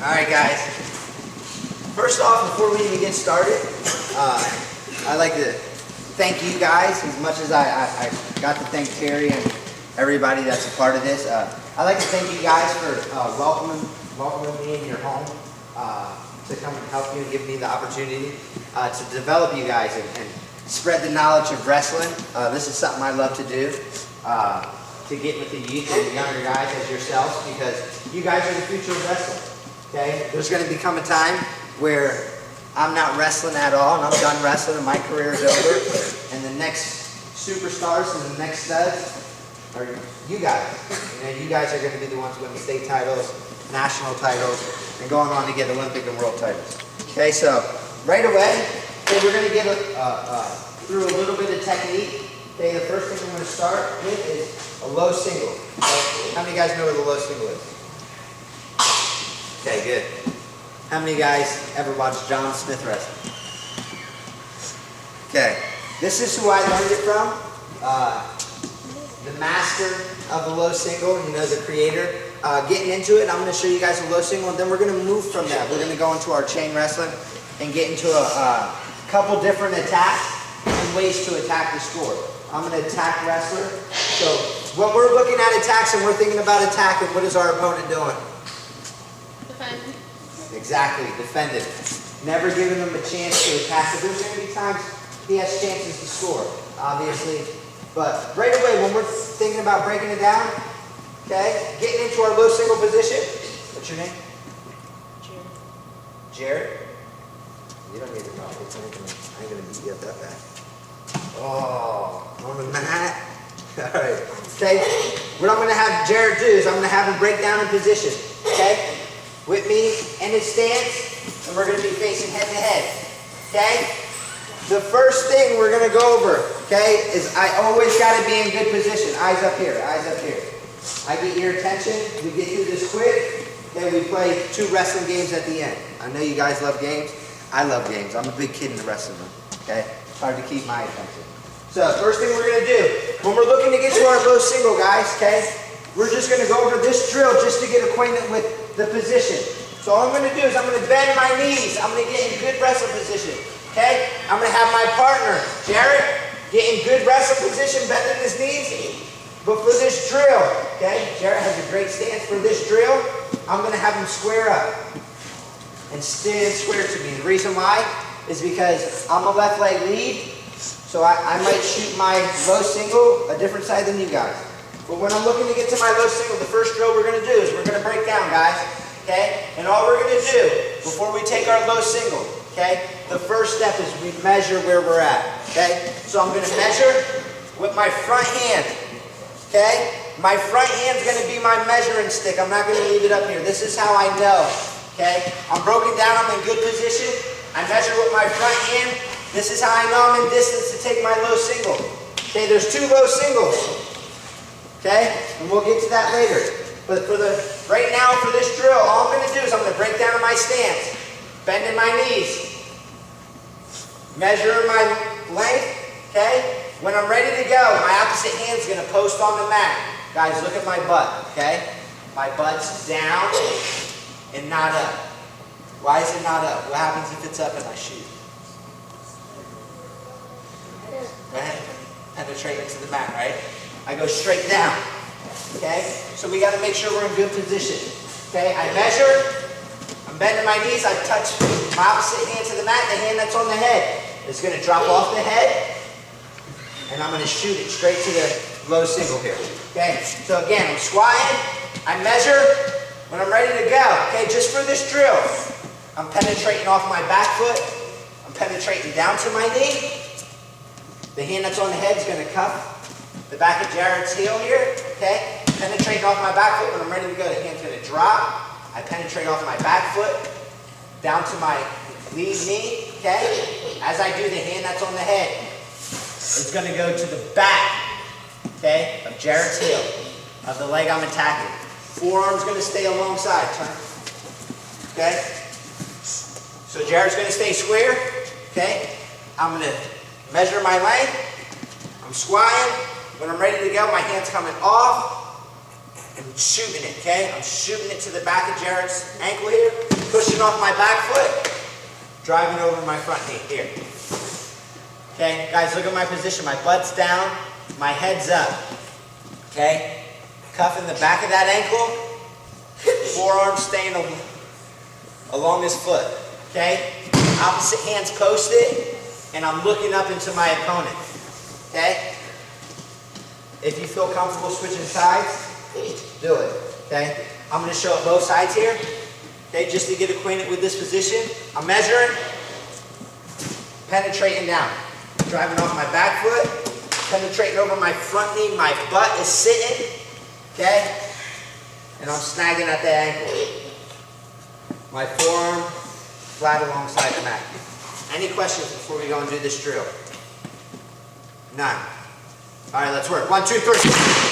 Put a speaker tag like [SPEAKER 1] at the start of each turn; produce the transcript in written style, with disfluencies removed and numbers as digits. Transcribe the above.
[SPEAKER 1] Alright guys, first off, before we even get started, I'd like to thank you guys as much as I got to thank Terry and everybody that's a part of this. I'd like to thank you guys for welcoming me in your home to come and help you and give me the opportunity to develop you guys and spread the knowledge of wrestling. This is something I love to do, to get with the youth and the younger guys as yourselves, because you guys are the future of wrestling. Okay? There's going to become a time where I'm not wrestling at all, and I'm done wrestling, and my career is over, and the next superstars and the next studs are you guys. You guys are going to be the ones winning state titles, national titles, and going on to get Olympic and world titles. Okay, so right away, we're going to get through a little bit of technique. Okay, the first thing we're going to start with is a low single. Okay, how many guys know what a low single is? Okay, good. How many guys ever watched John Smith wrestle? Okay, this is who I learned it from. The master of the low single, the creator. Getting into it, I'm going to show you guys a low single, and then we're going to move from that. We're going to go into our chain wrestling and get into a couple different attacks and ways to attack the score. I'm going to attack wrestler. So when we're looking at attacks and we're thinking about attacking, what is our opponent doing?
[SPEAKER 2] Defend.
[SPEAKER 1] Exactly, defending. Never giving him a chance to attack. But there's going to be times he has chances to score, obviously. But right away, when we're thinking about breaking it down, okay, getting into our low single position. What's your name? Jared. Jared? You don't need to know. I ain't going to beat you up that bad. Oh, on the mat. All right. Okay. What I'm going to have Jared do is I'm going to have him break down in position. Okay. With me in his stance, and we're going to be facing head to head. Okay. The first thing we're going to go over, okay, is I always got to be in good position. Eyes up here. Eyes up here. I get your attention. We get through this quick. Then we play 2 wrestling games at the end. I know you guys love games. I love games. I'm a big kid in the wrestling room. Okay. It's hard to keep my attention. So first thing we're going to do, when we're looking to get to our low single, guys, okay, we're just going to go over this drill just to get acquainted with the position. So all I'm going to do is I'm going to bend my knees. I'm going to get in good wrestling position. Okay? I'm going to have my partner, Jared, get in good wrestling position, bending his knees. But for this drill, okay, Jared has a great stance. For this drill, I'm going to have him square up and stand square to me. The reason why is because I'm a left leg lead, so I might shoot my low single a different side than you guys. But when I'm looking to get to my low single, the first drill we're going to do is we're going to break down, guys. Okay? And all we're going to do before we take our low single, okay, the first step is we measure where we're at. Okay? So I'm going to measure with my front hand. Okay? My front hand's going to be my measuring stick. I'm not going to leave it up here. This is how I know. Okay? I'm broken down. I'm in good position. I measure with my front hand. This is how I know I'm in distance to take my low single. Okay? There's 2 low singles. Okay? And we'll get to that later. But right now for this drill, all I'm going to do is I'm going to break down in my stance. Bending my knees. Measuring my length. Okay? When I'm ready to go, my opposite hand's going to post on the mat. Guys, look at my butt. Okay? My butt's down and not up. Why is it not up? What happens if it's up and I shoot? Go ahead. Penetrate into the mat, right? I go straight down. Okay? So we got to make sure we're in good position. Okay? I measure. I'm bending my knees. I touch my opposite hand to the mat. The hand that's on the head is going to drop off the head. And I'm going to shoot it straight to the low single here. Okay? So again, I'm squatting. I measure. When I'm ready to go, okay, just for this drill, I'm penetrating off my back foot. I'm penetrating down to my knee. The hand that's on the head is going to cuff the back of Jared's heel here, okay? Penetrating off my back foot. When I'm ready to go, the hand's going to drop. I penetrate off my back foot down to my lead knee, okay? As I do, the hand that's on the head is going to go to the back, okay, of Jared's heel, of the leg I'm attacking. Forearm's going to stay alongside. Turn. Okay? So Jared's going to stay square. Okay? I'm going to measure my length. I'm squatting. When I'm ready to go, my hand's coming off. and shooting it, okay? I'm shooting it to the back of Jared's ankle here, pushing off my back foot, driving over my front knee here. Okay, guys, look at my position. My butt's down, my head's up. Okay, cuffing the back of that ankle, forearm staying along this foot. Okay, opposite hand's posted, and I'm looking up into my opponent. Okay, if you feel comfortable switching sides, do it. Okay, I'm going to show it both sides here. Okay, just to get acquainted with this position. I'm measuring, penetrating down, driving off my back foot, penetrating over my front knee, my butt is sitting, okay? And I'm snagging at the ankle. My forearm flat alongside the mat. Any questions before we go and do this drill? None. All right, let's work. 1, 2, 3.